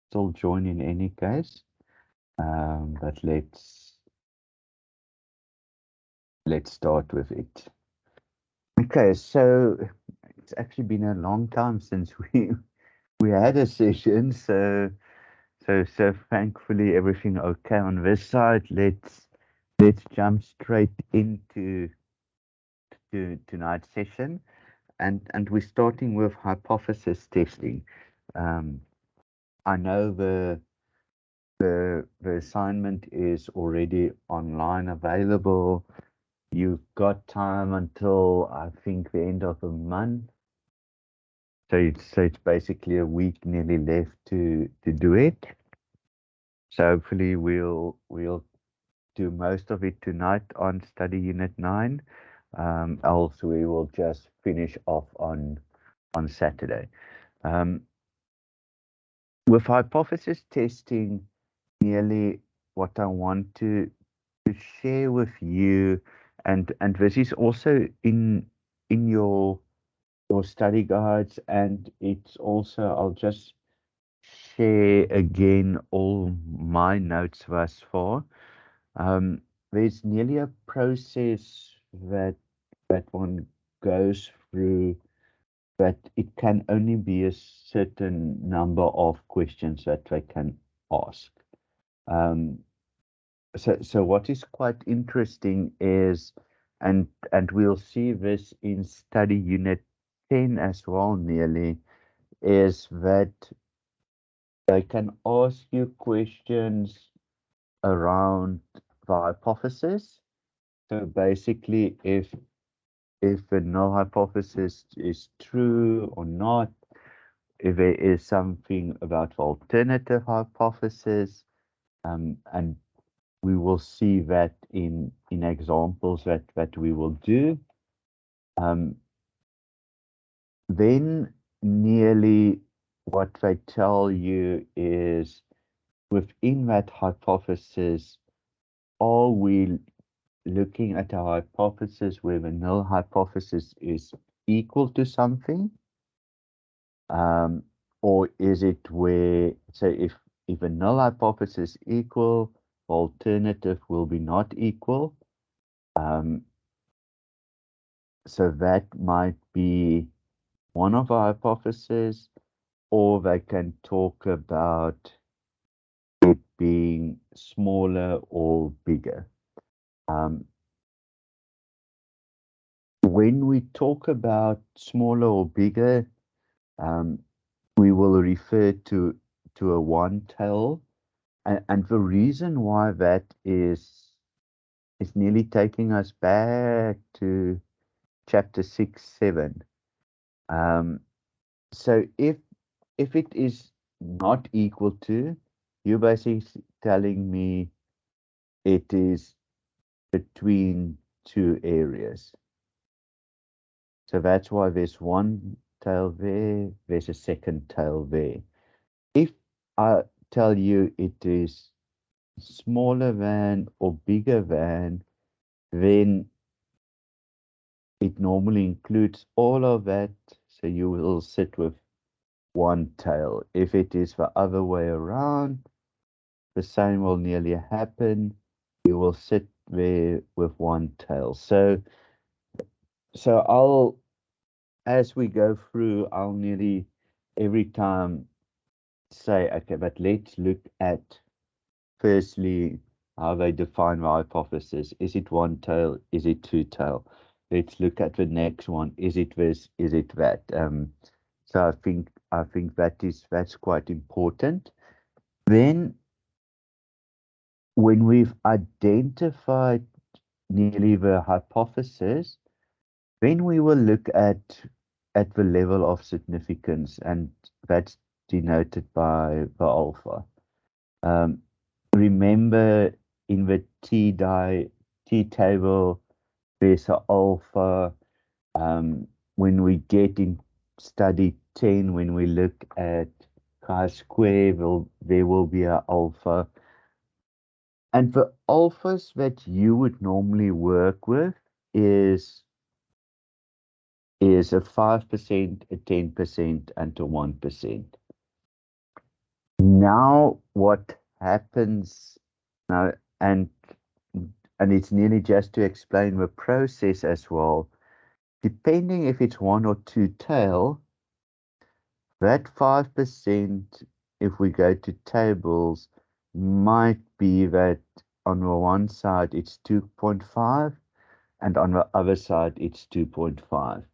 still join in any case. But let's start with it. Okay, so it's actually been a long time since we had a session, so thankfully everything okay on this side. Let's jump straight into tonight's session, and we're starting with hypothesis testing. Um, I know the assignment is already online available. You've got time until I think the end of the month. So it's basically a week nearly left to do it. So hopefully we'll do most of it tonight on study unit 9. Else we will just finish off on Saturday. Um, with hypothesis testing, nearly what I want to share with you, and this is also in your study guides, and it's also I'll just share again all my notes thus far. Um, there's nearly a process that one goes through, that it can only be a certain number of questions that they can ask. Um, so what is quite interesting is, and we'll see this in study unit 10 as well, nearly, is that they can ask you questions around the hypothesis. So basically, if a null hypothesis is true or not, if there is something about the alternative hypothesis, and we will see that in examples that we will do. Um, then nearly what they tell you is, within that hypothesis, are we looking at a hypothesis where the null hypothesis is equal to something? Um, or is it where, so if a null hypothesis equal, alternative will be not equal. Um, so that might be one of our hypotheses, or they can talk about it being smaller or bigger. Um, when we talk about smaller or bigger, um, we will refer to a one tail, and the reason why that is nearly taking us back to chapter 6, 7. Um, so if it is not equal to, you're basically telling me it is between two areas. So that's why there's one tail there, there's a second tail there. If I tell you it is smaller than or bigger than, then it normally includes all of that. So you will sit with one tail. If it is the other way around, the same will nearly happen. You will sit there with one tail. So I'll, as we go through, I'll nearly every time say, okay, but let's look at firstly how they define the hypothesis. Is it one tail? Is it two tail? Let's look at the next one. Is it this? Is it that? So I think that's quite important. Then when we've identified nearly the hypothesis, then we will look at the level of significance, and that's denoted by the alpha. Um, remember, in the T table, there's an alpha. When we get in study 10, when we look at chi-square, there will be an alpha. And the alphas that you would normally work with is is a 5%, a 10%, and a 1%. Now what happens now, and it's nearly just to explain the process as well. Depending if it's one or two tail, that 5%, if we go to tables, might be that on the one side it's 2.5 and on the other side it's 2.5.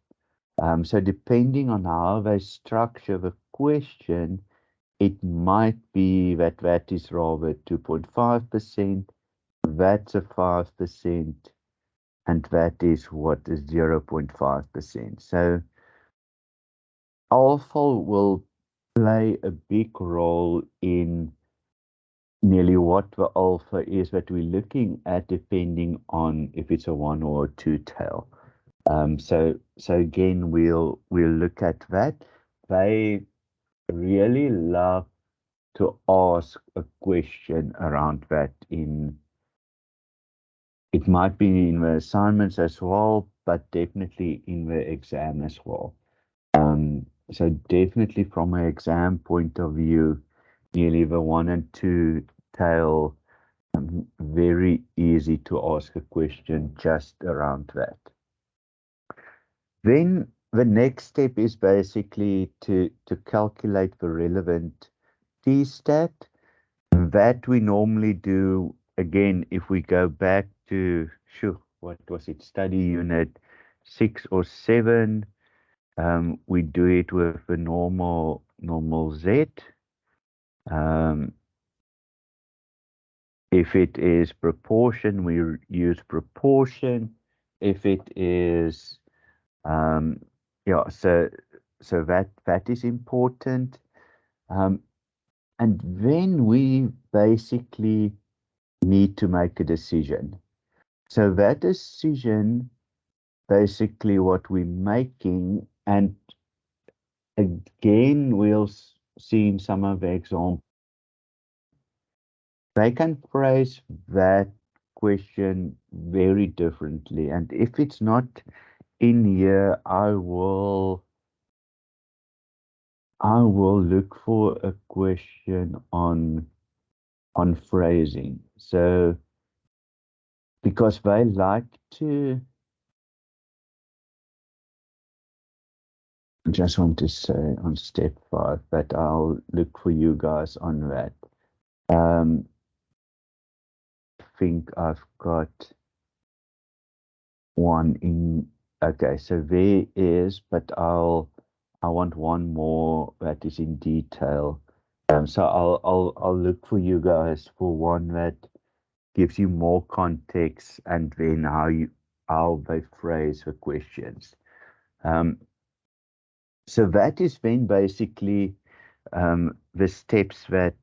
So depending on how they structure the question, it might be that that is rather 2.5%, that's a 5%, and that is what is 0.5%. So alpha will play a big role in nearly what the alpha is that we're looking at, depending on if it's a one or a two tail. So again, we'll look at that. They really love to ask a question around that it might be in the assignments as well, but definitely in the exam as well. So definitely from an exam point of view, nearly the one and two tail, very easy to ask a question just around that. Then the next step is basically to calculate the relevant T-stat. That we normally do, again, if we go back to, what was it, study unit 6 or 7, we do it with the normal Z. If it is proportion, we use proportion. If it is, yeah, so that is important. And then we basically need to make a decision. So that decision, basically what we're making, and again, we'll see in some of the examples, they can phrase that question very differently. And if it's not in here, I will look for a question on phrasing. So because they like to, I just want to say on step 5, but I'll look for you guys on that. I think I've got one in. Okay, so there is, but I want one more that is in detail. So I'll look for you guys for one that gives you more context and then how they phrase the questions. So that is then basically the steps that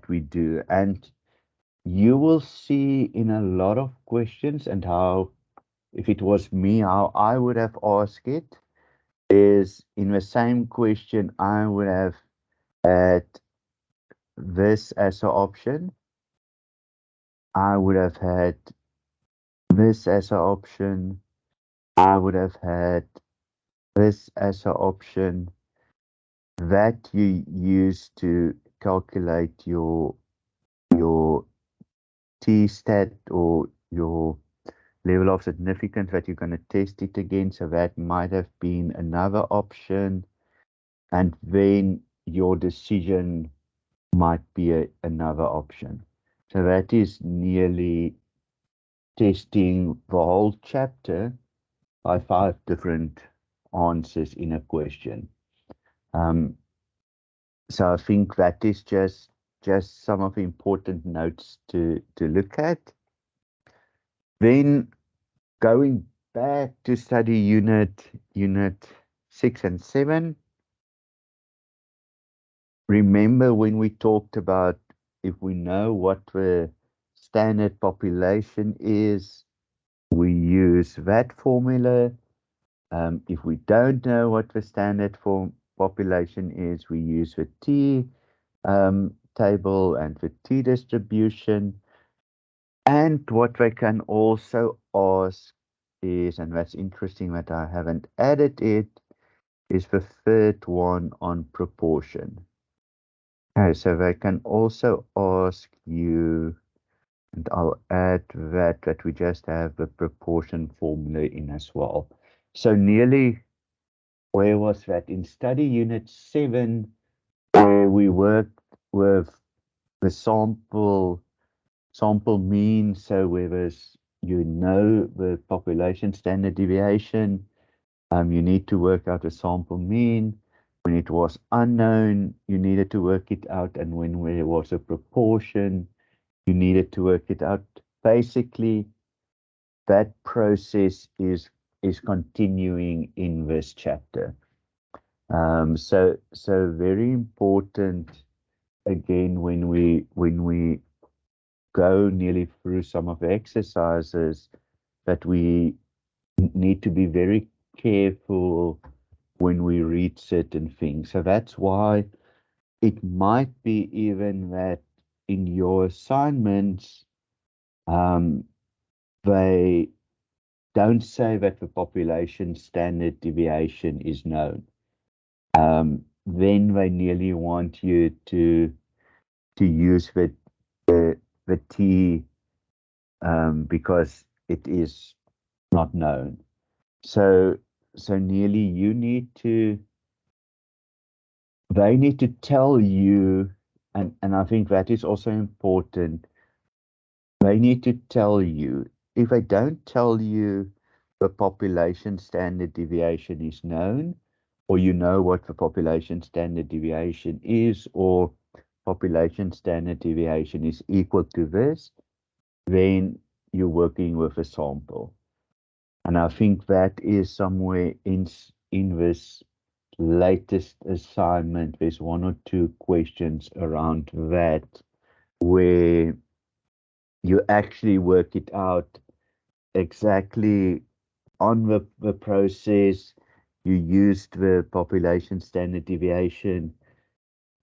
we do, and you will see in a lot of questions, and how, if it was me, how I would have asked it is, in the same question I would have had this as an option, I would have had this as an option, I would have had this as an option, that you use to calculate your T-stat or your level of significance that you're going to test it against. So that might have been another option. And then your decision might be another option. So that is nearly testing the whole chapter by 5 different answers in a question. So I think that is just some of the important notes to look at. Then going back to study unit 6 and 7, remember when we talked about, if we know what the standard population is, we use that formula. If we don't know what the standard population is, we use the T table and the T distribution. And what they can also ask is, and that's interesting that I haven't added it, is the third one on proportion. Okay, so they can also ask you, and I'll add that we just have the proportion formula in as well. So nearly, where was that? In study unit 7, where we worked with the sample mean, so where there's, the population standard deviation, you need to work out a sample mean. When it was unknown, you needed to work it out, and when there was a proportion, you needed to work it out. Basically, that process is continuing in this chapter. So very important again when we go nearly through some of the exercises, that we need to be very careful when we read certain things. So that's why it might be even that in your assignments, um, they don't say that the population standard deviation is known. Then they nearly want you to use the T, because it is not known. So nearly they need to tell you, and I think that is also important. They need to tell you. If they don't tell you the population standard deviation is known, or you know what the population standard deviation is, or population standard deviation is equal to this, then you're working with a sample. And I think that is somewhere in this latest assignment, there's one or two questions around that where you actually work it out exactly on the process. You used the population standard deviation,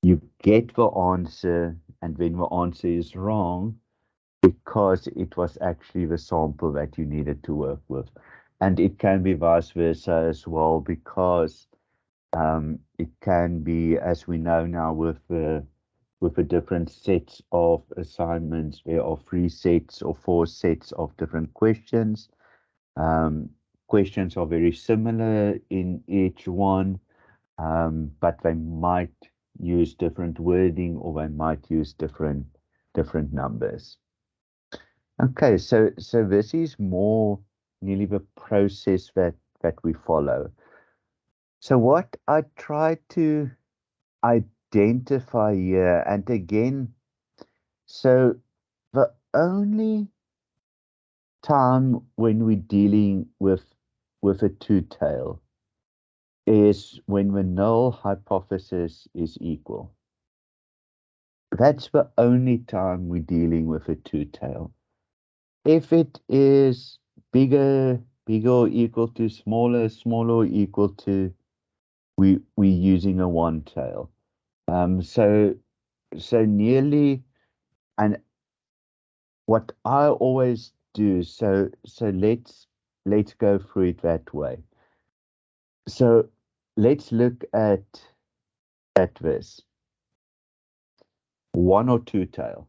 you get the answer, and then the answer is wrong because it was actually the sample that you needed to work with. And it can be vice versa as well, because it can be, as we know now, with the different sets of assignments, there are 3 sets or 4 sets of different questions. Um, Questions are very similar in each one, but they might use different wording, or they might use different numbers. Okay, so this is more nearly the process that we follow. So what I try to identify here, and again, so the only time when we're dealing with a two-tail is when the null hypothesis is equal. That's the only time we're dealing with a two-tail. If it is bigger or equal to smaller or equal to, we're using a one-tail. So nearly, and what I always do, so let's go through it that way. So let's look at this. One or two tail.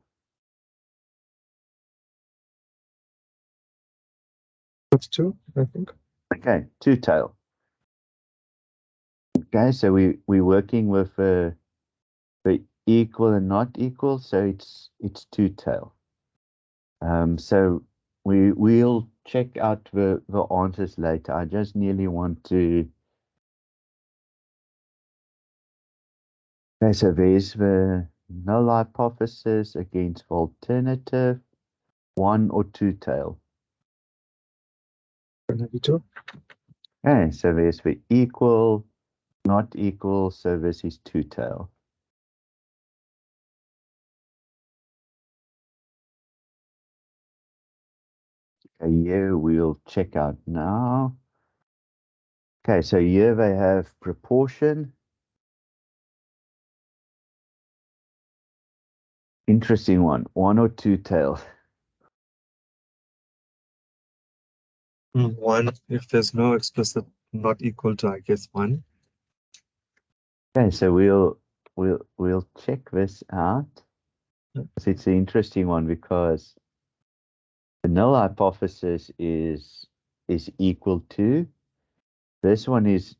That's two, I think. Okay, two tail. Okay, so we're working with the equal and not equal, so it's two tail. So we'll check out the answers later. I just nearly want to. Okay, so there's the null hypothesis against the alternative, one or two tail. Gonna be two. Okay, so there's the equal, not equal, so this is two tail. Okay, here we'll check out now. Okay, so here they have proportion. Interesting one or two tail. One, if there's no explicit not equal to, I guess, one. Okay, so we'll check this out. Yeah. It's an interesting one because the null hypothesis is equal to. This one is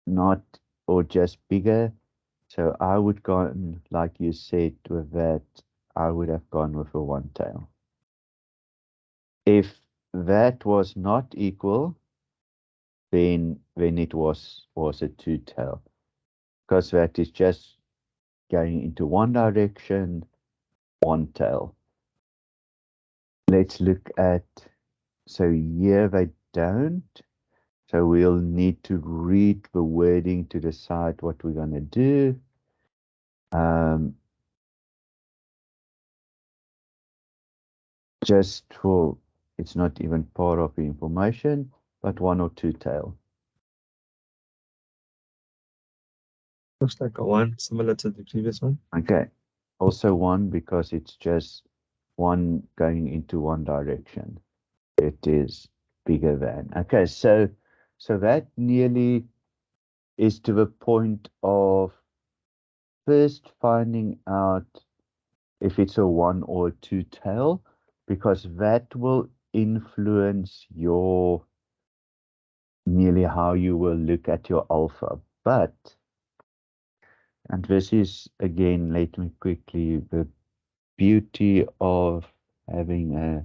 not or just bigger. So I would go, like you said, with that, I would have gone with a one tail. If that was not equal, then it was a two tail, because that is just going into one direction, one tail. Let's look at, so here they don't. So we'll need to read the wording to decide what we're going to do. Just for, it's not even part of the information, but one or two tail. Looks like a one, similar to the previous one. Okay. Also one, because it's just one going into one direction. It is bigger than. Okay, so that nearly is to the point of first finding out if it's a one or a two tail, because that will influence your nearly how you will look at your alpha. But, and this is again, let me quickly, the beauty of having a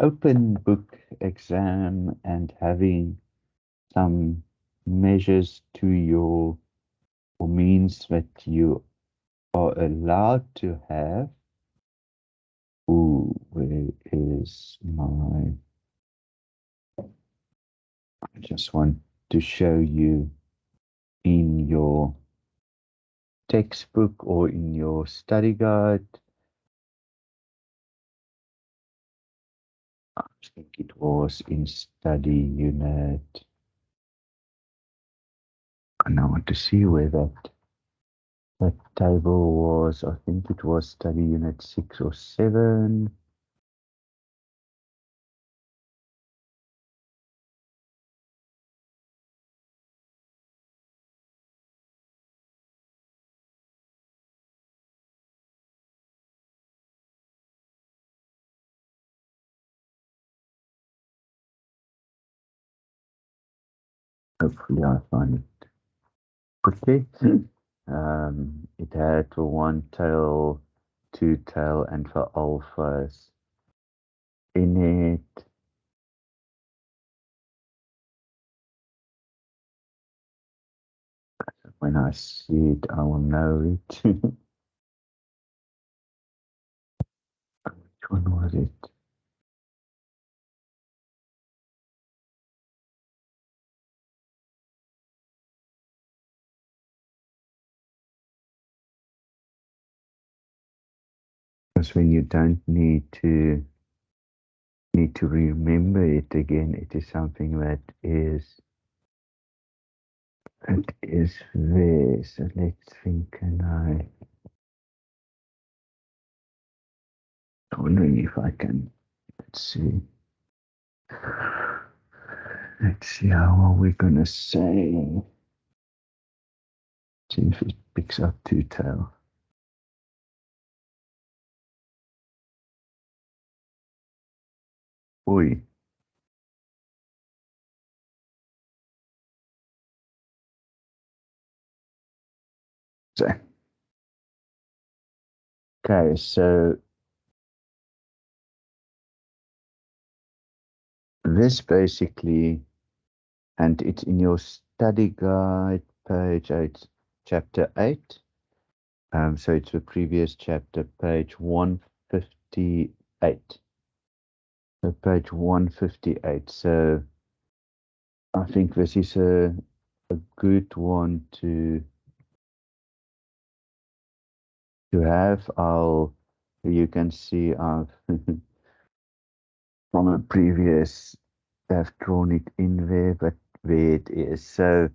open book exam and having some measures to your, or means that you are allowed to have. Ooh, where is my, I just want to show you in your textbook or in your study guide. I think it was in study unit. And I want to see where that table was. I think it was study unit 6 or 7. Hopefully I find it quickly. It had for one tail, two tail, and for alphas in it. When I see it, I will know it. Which one was it? Because when you don't need to remember it again, it is something that is there. So let's think, can I, I'm wondering if I can, let's see. Let's see, how are we gonna say? See if it picks up two tail. Oi. So, okay, so this basically, and it's in your study guide, page 8, chapter 8. So it's the previous chapter, page 158. So page 158. So I think this is a good one to have. You can see I've from a previous, I've drawn it in there, but there it is. So,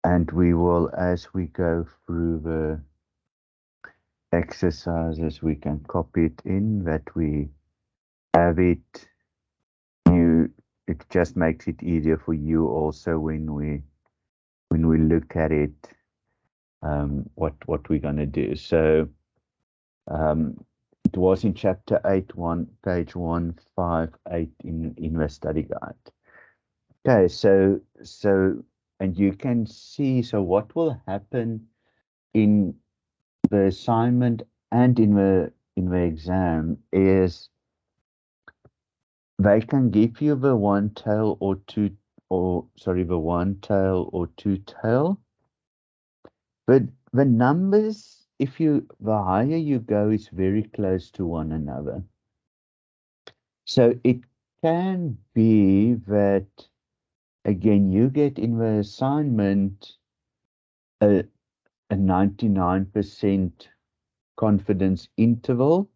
and we will, as we go through the exercises, we can copy it in, that we have it. It just makes it easier for you also when we look at it. what we're going to do. So it was in chapter 8, page 158 in the study guide. Okay, so and you can see, so what will happen in the assignment and in the exam is they can give you the one tail or two, or sorry, the one tail or two tail. But the numbers, if you the higher you go, is very close to one another. So it can be that again you get in the assignment a 99% confidence interval.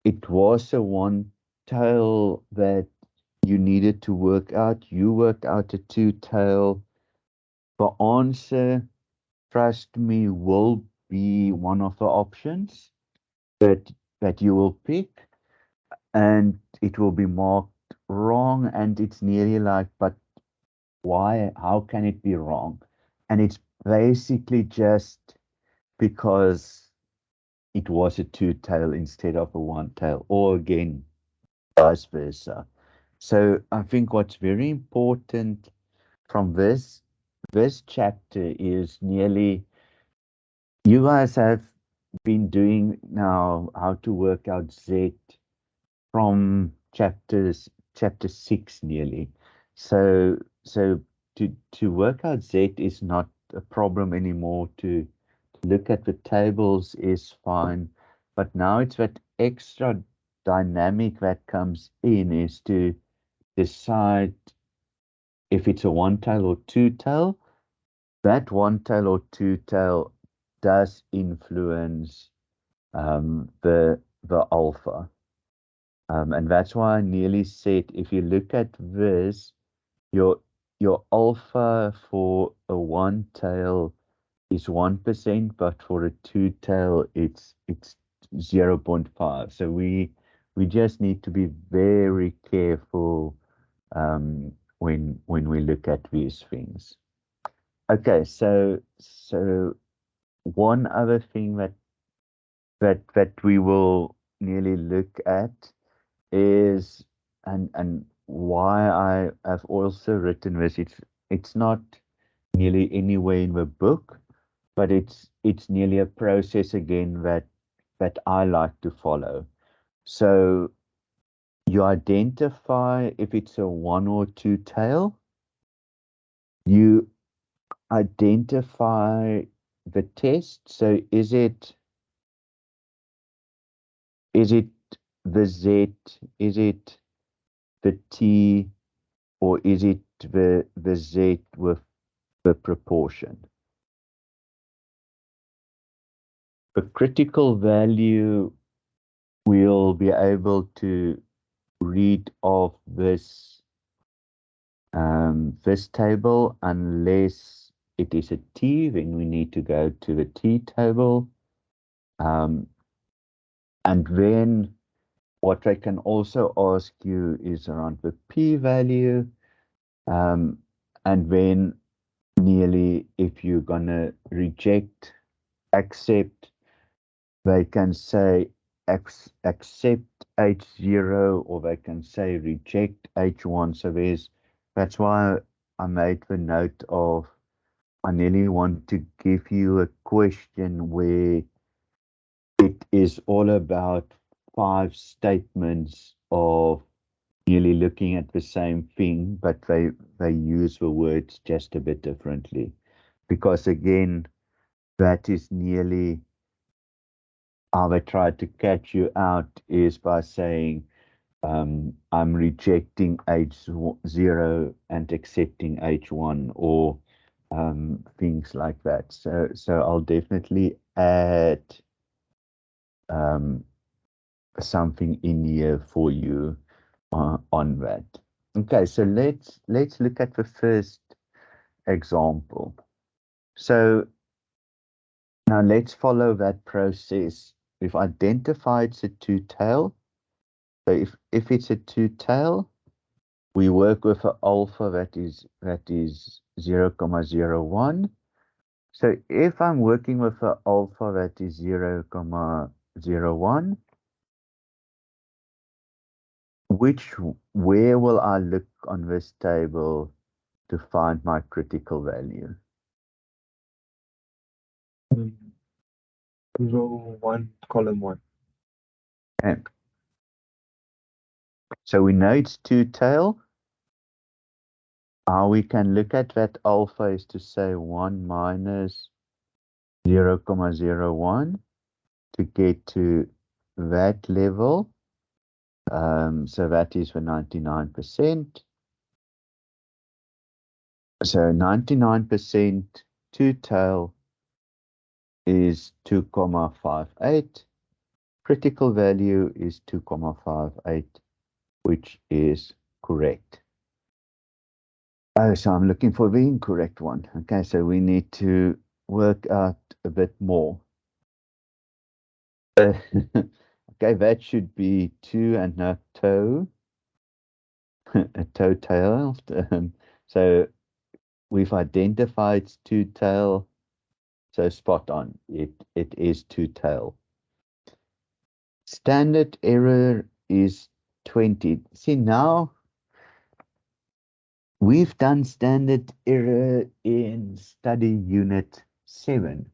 It was a one tail that you needed to work out. You worked out a two tail. The answer, trust me, will be one of the options that you will pick, and it will be marked wrong. And it's nearly like, but why? How can it be wrong? And it's basically just because it was a two tail instead of a one tail, or again, vice versa. So I think what's very important from this chapter is nearly you guys have been doing now how to work out Z from chapter 6 nearly. So to work out Z is not a problem anymore. To look at the tables is fine, but now it's that extra dynamic that comes in is to decide if it's a one tail or two tail. That one tail or two tail does influence the alpha. And that's why I nearly said if you look at this, your alpha for a one tail is 1%, but for a two tail it's 0.5. So we just need to be very careful when we look at these things. Okay, so one other thing that we will nearly look at is and why I have also written this. It's not nearly anywhere in the book, but it's nearly a process again that I like to follow. So you identify if it's a one or two tail. You identify the test. So is it the Z? Is it the T? Or is it the Z with the proportion? The critical value we'll be able to read off this table unless it is a T, then we need to go to the T table. And then what I can also ask you is around the P value. And then nearly if you're gonna reject, accept, they can say accept H0 or they can say reject H1. So that's why I made the note of I nearly want to give you a question where it is all about 5 statements of nearly looking at the same thing, but they use the words just a bit differently. Because again, that is nearly how they try to catch you out is by saying, I'm rejecting H0 and accepting H1 or things like that. So I'll definitely add something in here for you on that. Okay, so let's look at the first example. So now let's follow that process. We've identified it's a two tail. So if it's a two tail, we work with an alpha that is 0.01. So if I'm working with an alpha that is 0,01, where will I look on this table to find my critical value? Row 1, column 1. Okay. So we know it's two-tail. How we can look at that alpha is to say 1 minus 0,01 to get to that level. So that is for 99%. So 99% two-tail is 2,58. Critical value is 2,58, which is correct. Oh, so I'm looking for the incorrect one. Okay, so we need to work out a bit more. Okay, that should be 2 and a toe, a toe tail. So we've identified two tail, so spot on. It is two tail. Standard error is 20. See, now we've done standard error in study unit 7.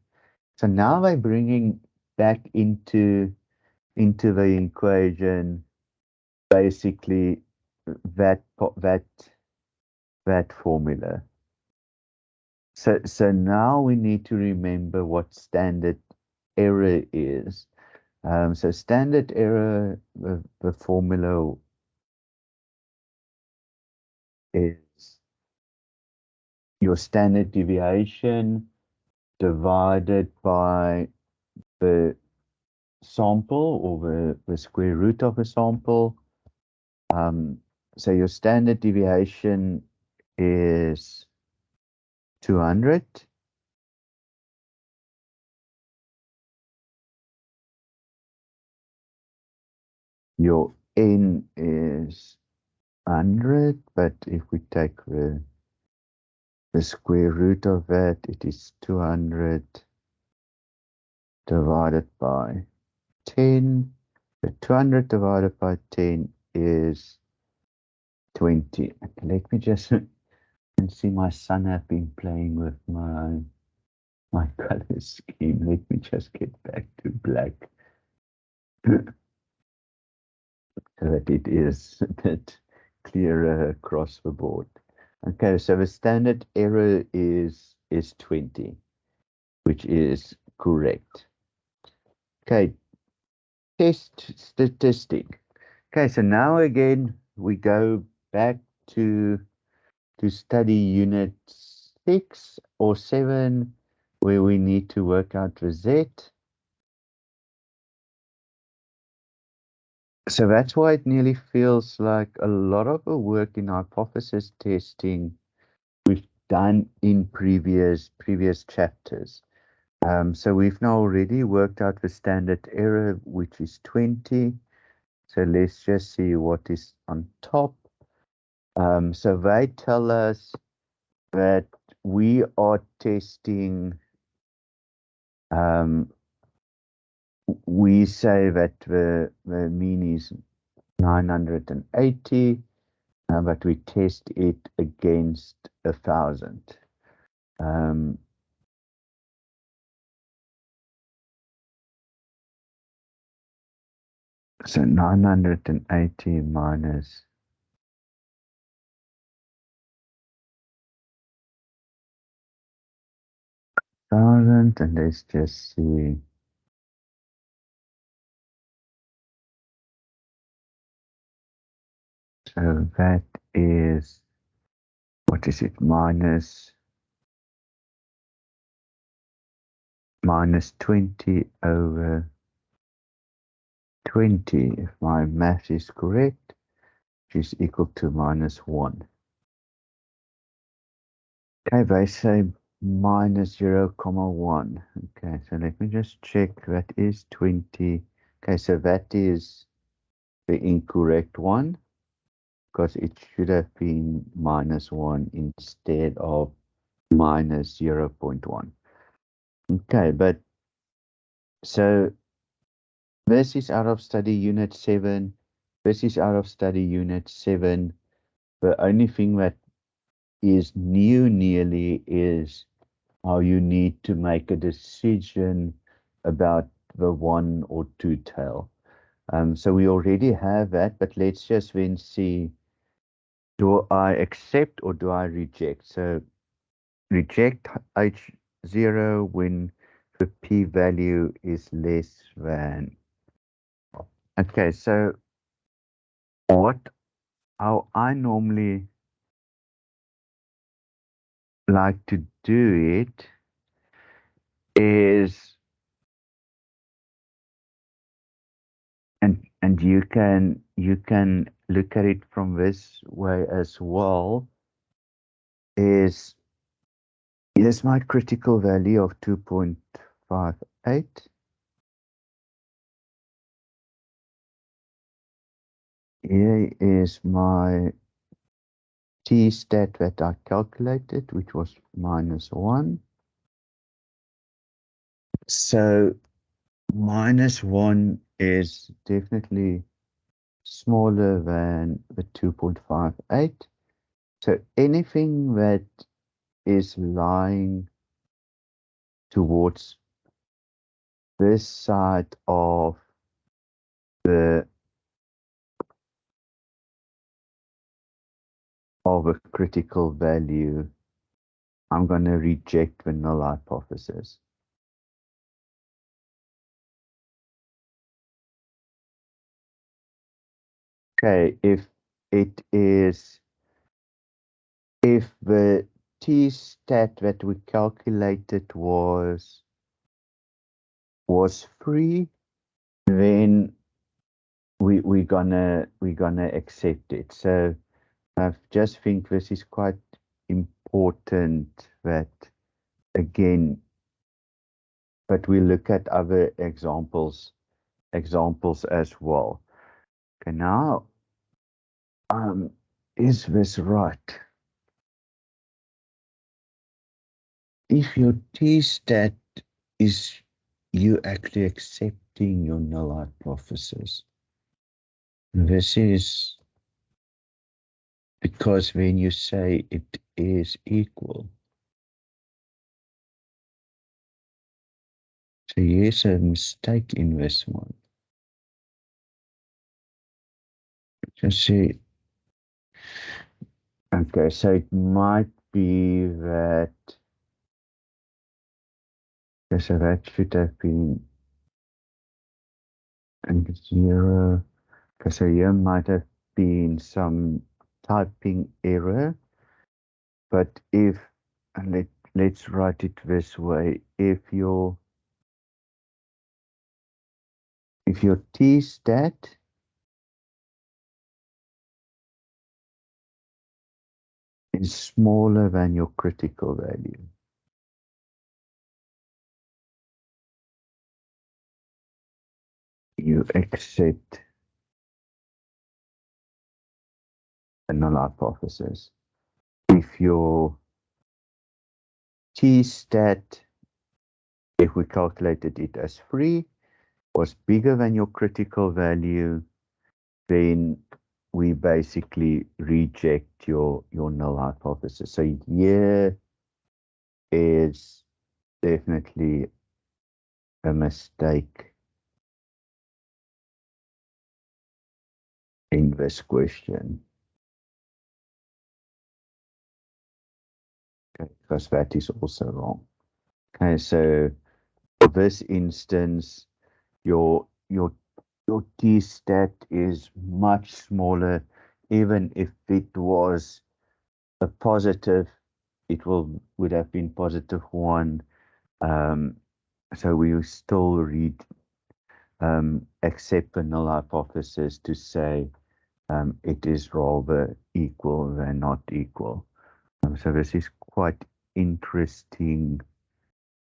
So now we're bringing back into the equation basically that formula. So now we need to remember what standard error is. So standard error, the formula is your standard deviation divided by the sample or the square root of a sample. So your standard deviation is 200. Your n is 100, but if we take the square root of that, it is 200 divided by 10. The 200 divided by 10 is 20. Let me just see, my son have been playing with my color scheme. Let me just get back to black so that it is a bit clearer across the board. Okay, so the standard error is 20, which is correct. Okay, test statistic. Okay, so now again we go back to study unit 6 or 7, where we need to work out the Z. So that's why it nearly feels like a lot of the work in hypothesis testing we've done in previous chapters. So we've now already worked out the standard error, which is 20. So let's just see what is on top. So they tell us that we are testing, we say that the mean is 980, but we test it against 1,000. So 980 minus 1,000, and let's just see. So that is, what is it, minus 20 over 20, if my math is correct, which is equal to -1. Okay, they say minus 0,1. Okay, so let me just check. That is 20. Okay, so that is the incorrect one, because it should have been -1 instead of minus 0.1. Okay, but so this is out of study unit 7. This is out of study unit 7. The only thing that is new nearly is how you need to make a decision about the one or two tail. So we already have that, but let's just then see, do I accept or do I reject? So reject H0 when the p-value is less than. Okay, so how I normally like to do it is, and you can look at it from this way as well, is here's my critical value of 2.58. Here is my t-stat that I calculated, which was -1. So -1 is definitely smaller than the 2.58. So anything that is lying towards this side of the a critical value, I'm going to reject the null hypothesis. Okay, if the t-stat that we calculated was free, then we're gonna accept it. So I just think this is quite important that, again, but we look at other examples as well. Okay, now is this right? If your t-stat is you actually accepting your null hypothesis, this is because when you say it is equal, so here's a mistake in this one. Just see. Okay, so it might be that, so that should have been and 0. Okay, so here might have been some typing error, but if, and let's write it this way, if your t-stat is smaller than your critical value, you accept a null hypothesis. If your t-stat, if we calculated it as free, was bigger than your critical value, then we basically reject your null hypothesis. So here is definitely a mistake in this question. Okay, because that is also wrong. Okay, so for this instance, your t-stat is much smaller. Even if it was a positive, it would have been +1. So we will still accept the null hypothesis to say it is rather equal than not equal. So this is quite interesting.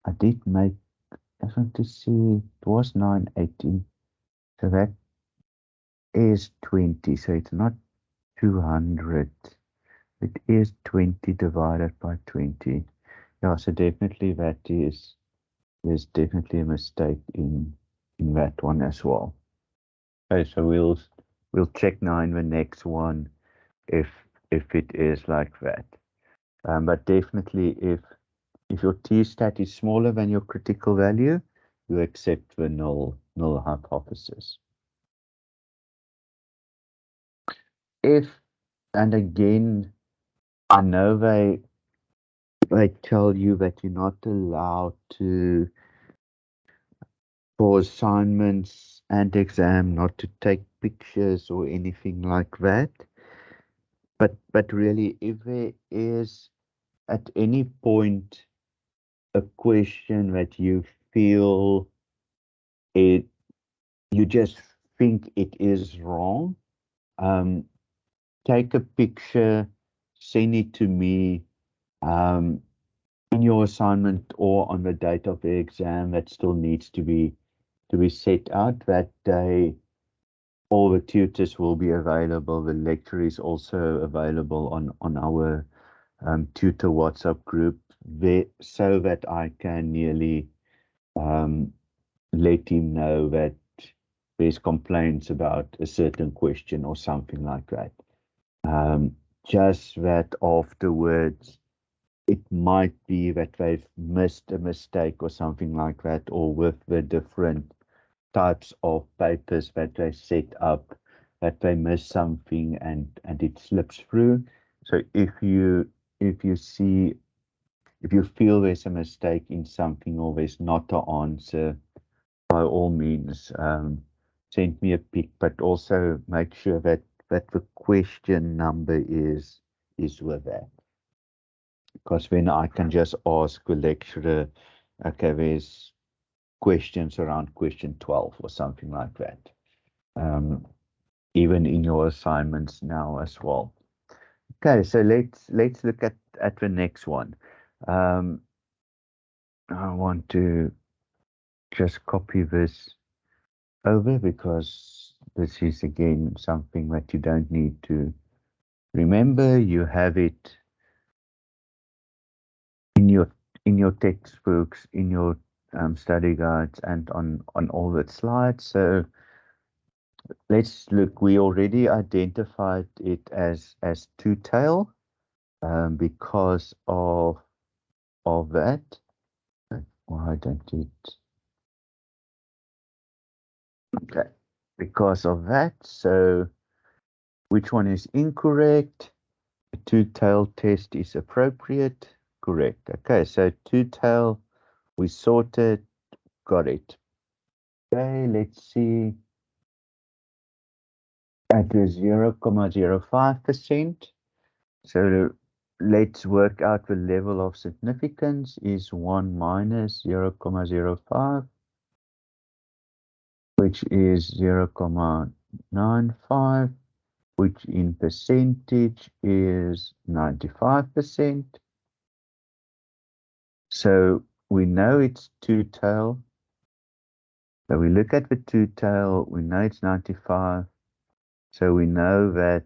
I just want to see, it was 980. So that is 20. So it's not 200. It is 20 divided by 20. Yeah, so definitely that is there's definitely a mistake in that one as well. Okay, so we'll check now in the next one if it is like that. But definitely if your t-stat is smaller than your critical value, you accept the null hypothesis. If, and again, I know they tell you that you're not allowed to, for assignments and exam, not to take pictures or anything like that. But really, if there is at any point a question that you feel it, you just think it is wrong, um, take a picture, send it to me, um, in your assignment or on the date of the exam that still needs to be set out that day. All the tutors will be available. The lecturer is also available on our tutor WhatsApp group there, so that I can nearly um, let him know that there's complaints about a certain question or something like that. Just that afterwards, it might be that they've missed a mistake or something like that, or with the different types of papers that they set up, that they miss something and it slips through. So if you see, if you feel there's a mistake in something or there's not an answer, by all means, send me a pic, but also make sure that the question number is with that. Because then I can just ask the lecturer, okay, there's questions around question 12 or something like that. Even in your assignments now as well. Okay, so let's look at the next one. I want to just copy this over because this is again something that you don't need to remember. You have it in your textbooks, in your study guides, and on all the slides. So let's look. We already identified it as two-tail because of that. Why don't it? Okay, because of that. So which one is incorrect? The two-tail test is appropriate. Correct. Okay, so two-tail, we sorted, got it. Okay, let's see. At the 0.05%. So let's work out the level of significance is 1 minus 0.05, which is 0.95, which in percentage is 95%. So we know it's two-tail. So we look at the two-tail, we know it's 95. So we know that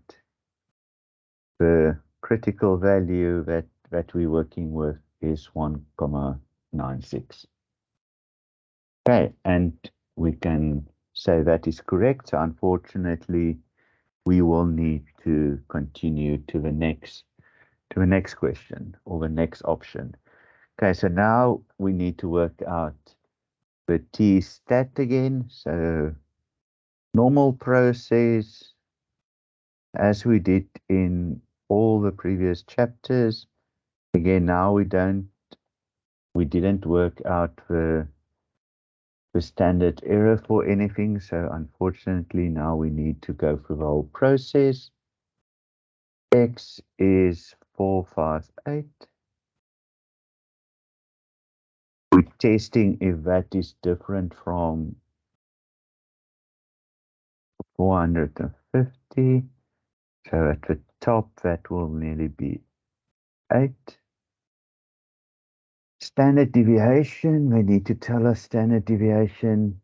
the critical value that we're working with is 1.96. Okay, and we can say that is correct. So unfortunately, we will need to continue to the next question or the next option. Okay, so now we need to work out the t-stat again. So normal process, as we did in all the previous chapters. Again, now we didn't work out the standard error for anything. So unfortunately, now we need to go through the whole process. X is 458. We're testing if that is different from 450. So at the top, that will nearly be 8. Standard deviation, they need to tell us standard deviation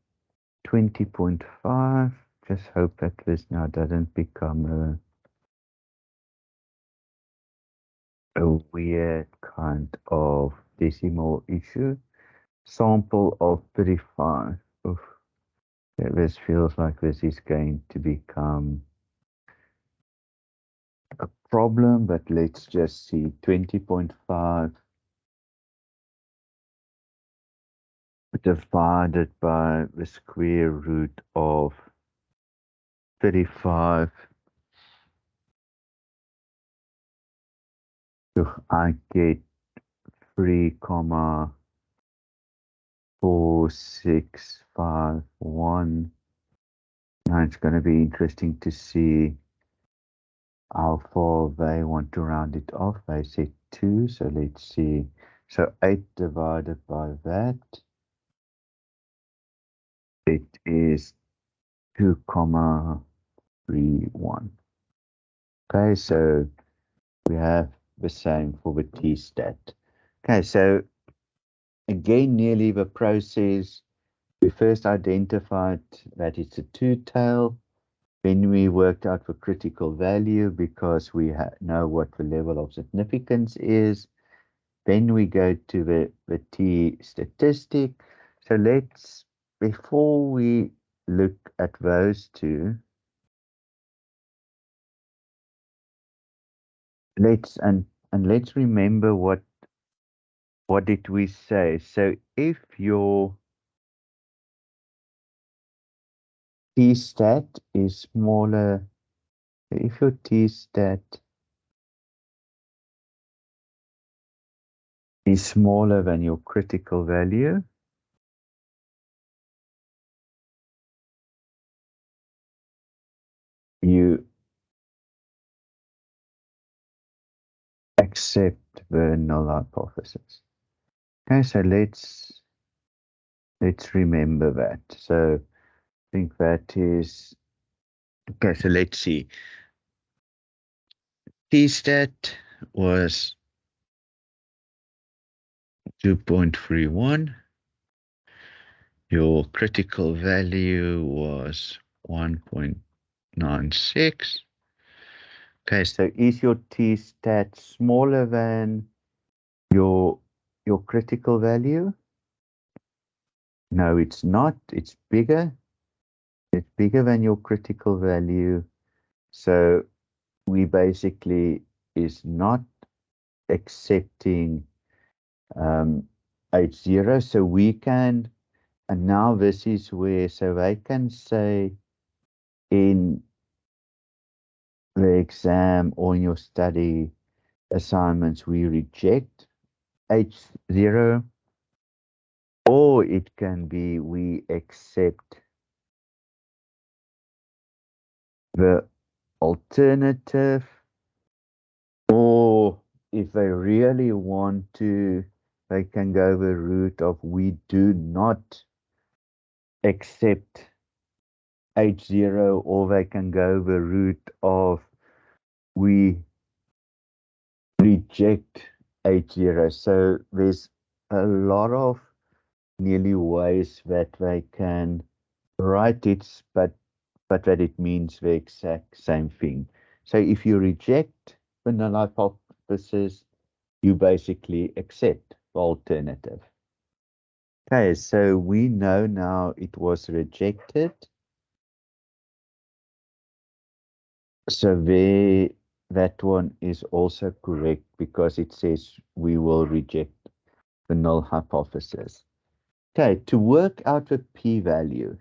20.5. Just hope that this now doesn't become a weird kind of decimal issue. sample of 35. Oof. Yeah, this feels like this is going to become a problem, but let's just see. 20.5 divided by the square root of 35. So I get 3,4651. Now it's going to be interesting to see how far they want to round it off. They said 2, so let's see. So 8 divided by that, it is 2,31. Okay, so we have the same for the t-stat. Okay, so again, nearly the process. We first identified that it's a two-tail. Then we worked out the critical value because we know what the level of significance is. Then we go to the t statistic. So before we look at those two, let's remember what did we say. So if your t-stat is smaller, if your t-stat is smaller than your critical value, you accept the null hypothesis. Okay, so let's remember that. So I think that is okay. So let's see. T-stat was 2.31. Your critical value was 1.96. Okay, so is your t-stat smaller than your critical value? No, it's not. It's bigger. It's bigger than your critical value. So we basically is not accepting H0. So we can, and now this is where, so they can say in the exam or in your study assignments, we reject H0, or it can be we accept the alternative, or if they really want to, they can go the route of we do not accept H0, or they can go the route of we reject H0. So there's a lot of nearly ways that they can write it, but that it means the exact same thing. So if you reject the null hypothesis, you basically accept the alternative. Okay, so we know now it was rejected. So that one is also correct because it says we will reject the null hypothesis. Okay, to work out the p-value.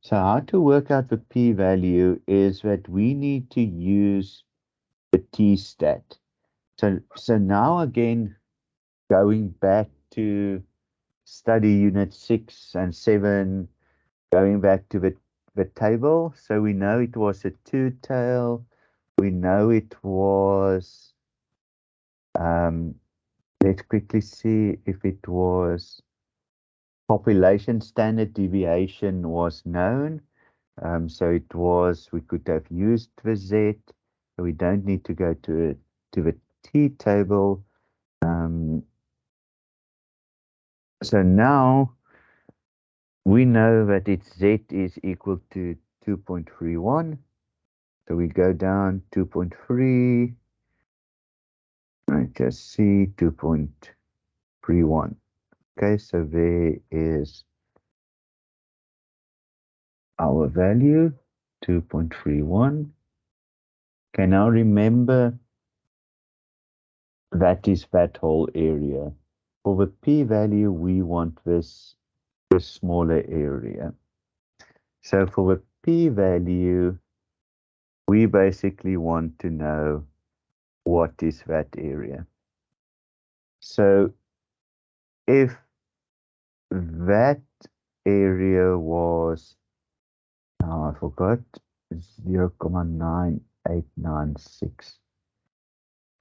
So how to work out the p-value is that we need to use the t-stat. So now again, going back to study unit 6 and 7, going back to the table. So we know it was a two-tail. We know it was, let's quickly see if it was population standard deviation was known. So it was, we could have used the Z. So we don't need to go to the T table. So now we know that its Z is equal to 2.31. So we go down 2.3. I just see 2.31. Okay, so there is our value, 2.31. Okay, now remember that is that whole area. For the p-value, we want this smaller area. So for the p-value, we basically want to know what is that area. So if that area was, I forgot, 0.9896,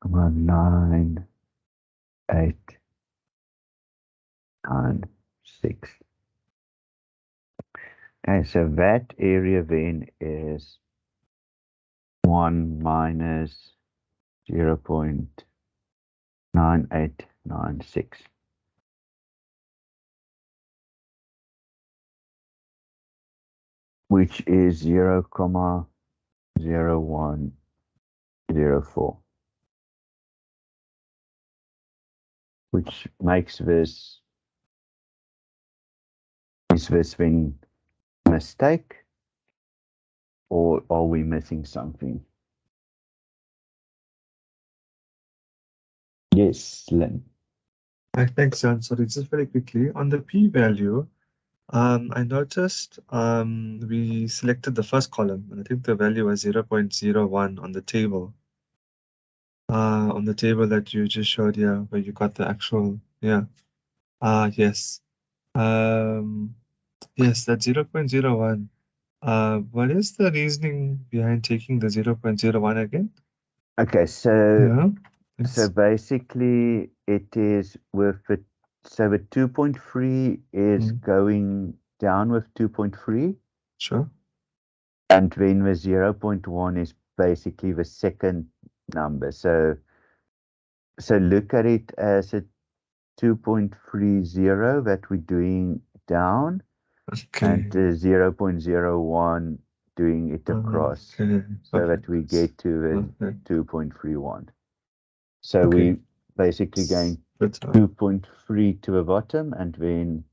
0.9896. Okay, so that area then is 1 minus 0.9896. Which is 0.0104, which makes this, is this thing a mistake, or are we missing something? Yes, Lynn. Thanks, Jan. Sorry, just very quickly on the p-value. I noticed we selected the first column, and I think the value was 0.01 on the table. On the table that you just showed here, where you got the actual, yeah. Yes. Yes, that's 0.01. What is the reasoning behind taking the 0.01 again? Okay, so Yeah. so basically it is with the, so the 2.3 is going down with 2.3. Sure. And then the 0.1 is basically the second number. So look at it as a 2.30 that we're doing down, Okay. and 0.01 doing it across, Okay. so that we get to the Okay. 2.31. So Okay. we basically going 2.3 to the bottom and then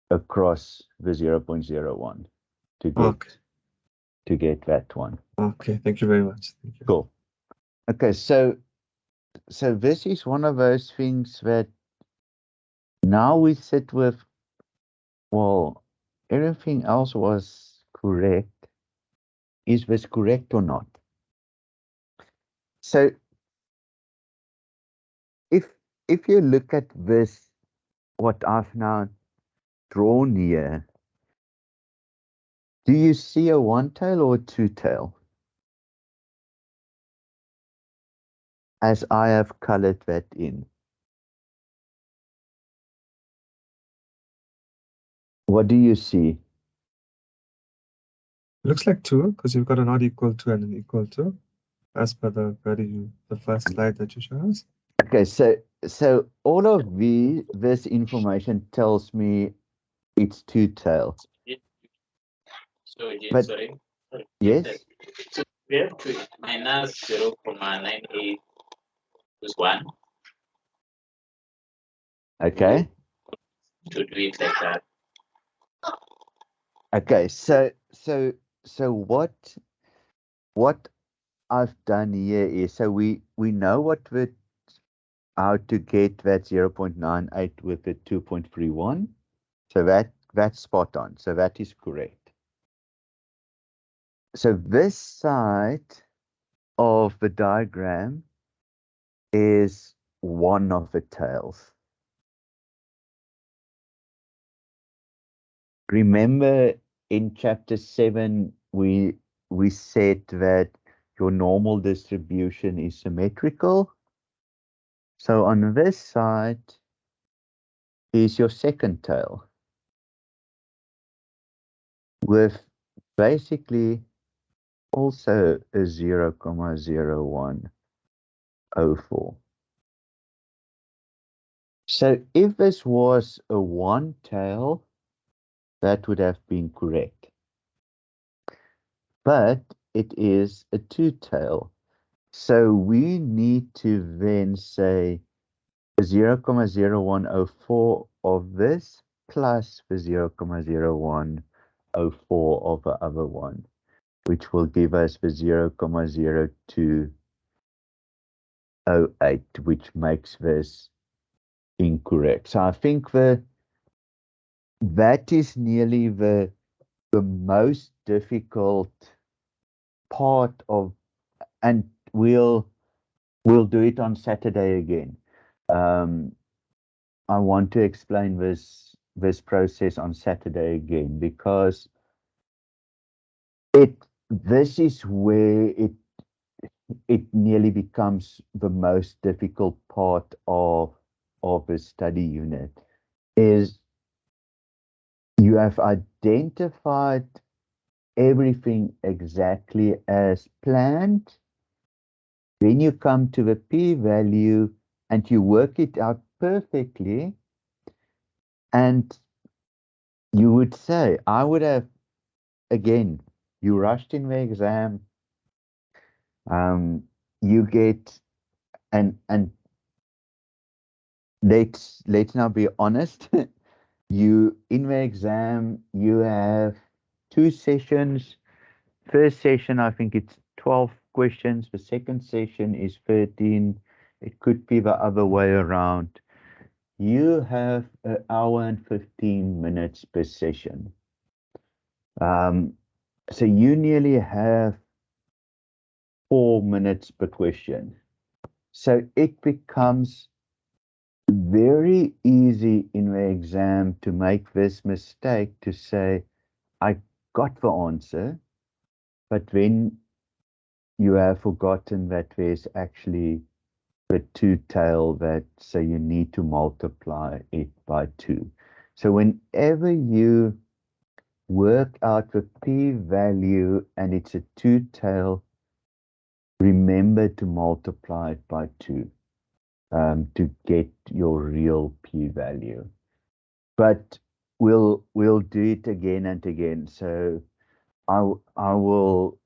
across the 0.01 to get that one. Okay, thank you very much. Thank you. Cool. Okay, so this is one of those things that now we sit with, well, everything else was correct. Is this correct or not? So if you look at this, what I've now drawn here, do you see a one tail or a two tail? As I have colored that in. What do you see? Looks like 2, because you've got a not equal to and an equal to, as per the value, the first slide that you showed us. Okay, so all of this information tells me it's two tail. So But sorry. yes. So we have to minus 0.98 plus 1. Okay. To do it like that. Okay, so what I've done here is, so we know how to get that 0.98 with the 2.31. So that's spot on. So that is correct. So this side of the diagram is one of the tails. Remember in chapter 7, we said that your normal distribution is symmetrical. So on this side is your second tail with basically also a 0.0104. So if this was a one tail, that would have been correct. But it is a two tail. So we need to then say 0,0104 of this plus the 0,0104 of the other one, which will give us the 0,0208, which makes this incorrect. So I think that is nearly the most difficult part of, and we'll do it on Saturday again. I want to explain this process on Saturday again, because this is where it nearly becomes the most difficult part of a study unit. Is you have identified everything exactly as planned, then you come to the p-value and you work it out perfectly, and you would say, I would have, again, you rushed in the exam, you get, and let's now be honest, you, in the exam, you have 2 sessions. First session, I think it's 12 questions. The second session is 13. It could be the other way around. You have an hour and 15 minutes per session. So you nearly have 4 minutes per question. So it becomes very easy in the exam to make this mistake, to say, I got the answer, but then you have forgotten that there's actually the 2 tail, that, so you need to multiply it by 2. So whenever you work out the p-value and it's a 2 tail, remember to multiply it by 2 to get your real p-value. But we'll do it again and again. So I will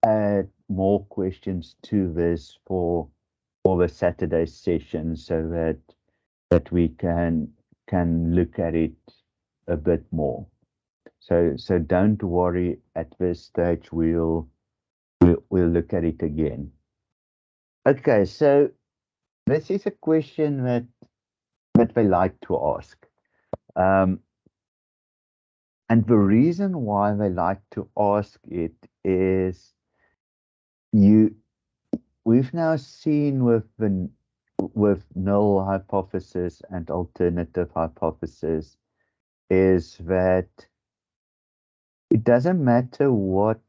add more questions to this for the Saturday session, so that we can look at it a bit more. So don't worry, at this stage we'll look at it again. Okay, so this is a question that they like to ask. And the reason why they like to ask it is, we've now seen with null hypothesis and alternative hypothesis, is that it doesn't matter what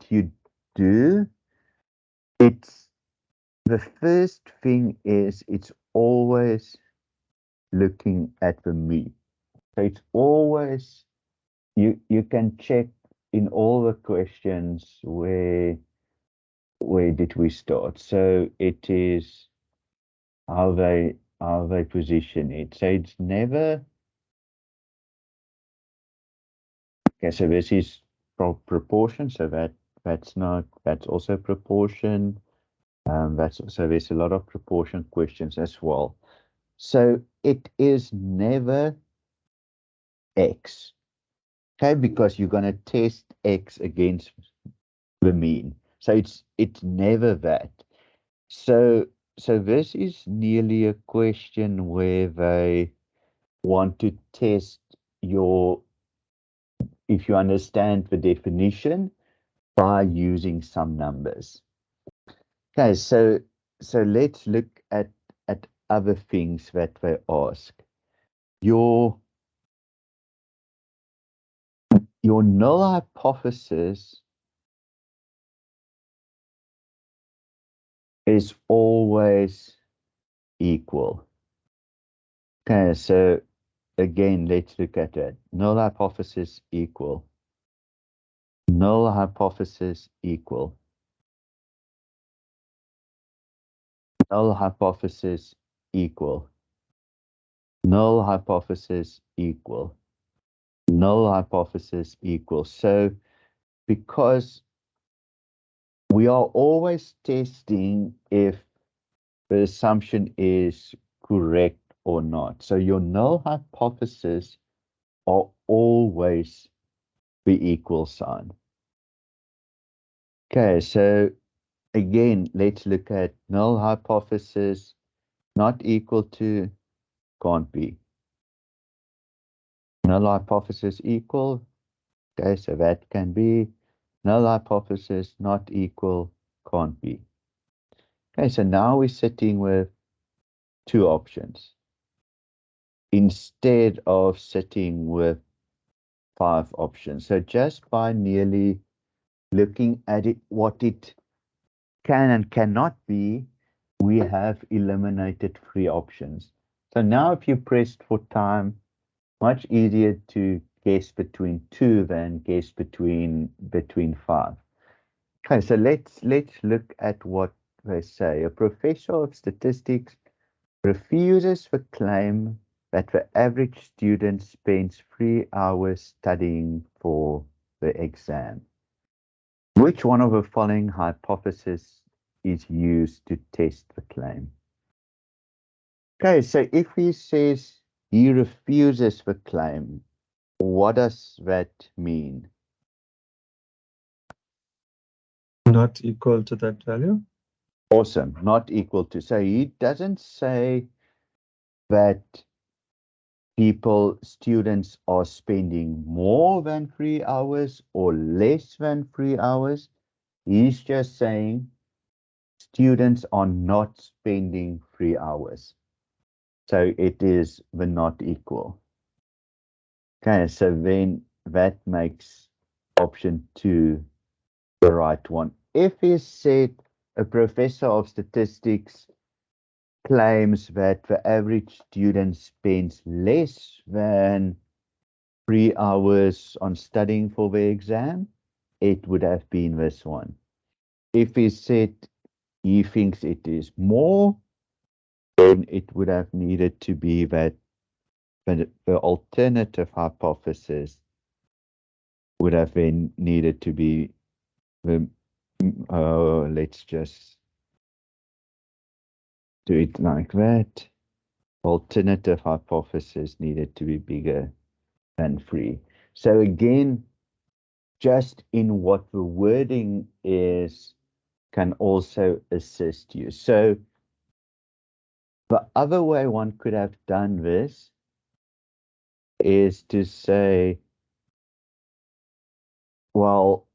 you do. It's the first thing is, it's always looking at the mean. So it's always, you can check in all the questions, where did we start. So it is how they position it. So it's never, okay, so this is proportion, so that's also proportion. So there's a lot of proportion questions as well. So it is never X, okay, because you're going to test X against the mean. So it's never that. So this is nearly a question where they want to test if you understand the definition by using some numbers. Okay, so let's look at other things that they ask. Your null hypothesis is always equal. Okay, so again, let's look at it. Null hypothesis equal. Null hypothesis equal. Null hypothesis equal. Null hypothesis equal. Null hypothesis equal. So because we are always testing if the assumption is correct or not. So your null hypothesis are always the equal sign. Okay, so again, let's look at null hypothesis, not equal to, can't be. Null hypothesis equal, okay, so that can be. Null hypothesis not equal, can't be. Okay, so now we're sitting with two options instead of sitting with 5 options. So just by merely looking at it, what it can and cannot be, we have eliminated 3 options. So now if you pressed for time, much easier to guess between 2 than guess between 5. Okay, so let's look at what they say. A professor of statistics refuses the claim that the average student spends 3 hours studying for the exam. Which one of the following hypotheses is used to test the claim? Okay, so if he says he refuses the claim, what does that mean? Not equal to that value. Awesome, not equal to. So he doesn't say that students are spending more than 3 hours or less than 3 hours. He's just saying students are not spending 3 hours. So it is the not equal. Okay, so then that makes option 2 the right one. If he said a professor of statistics claims that the average student spends less than 3 hours on studying for the exam, it would have been this one. If he said he thinks it is more, then it would have needed to be that the alternative hypothesis would have been needed to be the, let's just do it like that. Alternative hypothesis needed to be bigger than 3. So again, just in what the wording is can also assist you. So the other way one could have done this is to say, well,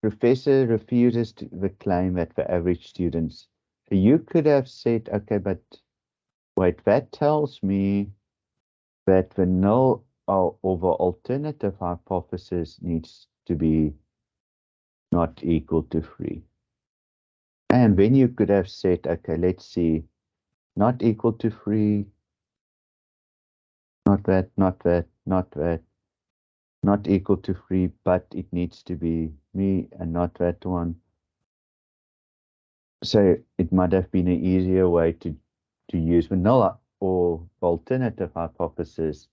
professor refuses the claim that the average students. So you could have said, okay, but wait, that tells me that the null or the alternative hypothesis needs to be not equal to 3. And then you could have said, okay, let's see, not equal to 3, not that, not that, not that, not equal to 3, but it needs to be me and not that one. So it might have been an easier way to use the null or alternative hypothesis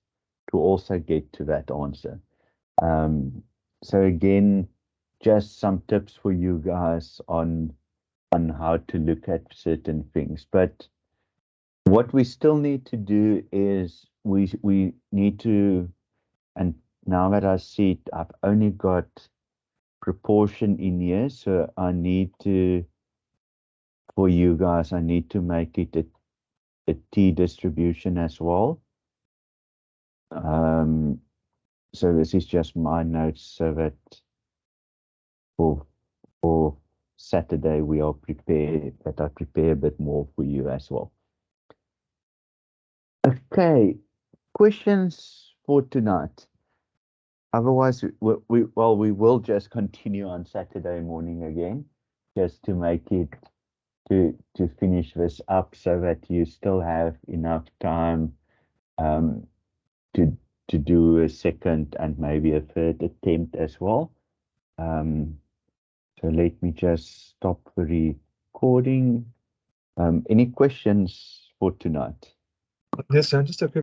to also get to that answer. So again, just some tips for you guys on how to look at certain things. But what we still need to do is we need to, and now that I see it, I've only got proportion in here, so I need to, for you guys, I need to make it a t distribution as well. So this is just my notes, so that for Saturday we are prepared, that I prepare a bit more for you as well. Okay, questions for tonight. Otherwise, we will just continue on Saturday morning again, just to make it to finish this up, so that you still have enough time to do a second and maybe a third attempt as well. So let me just stop the recording. Any questions for tonight? Yes, sir, just a quick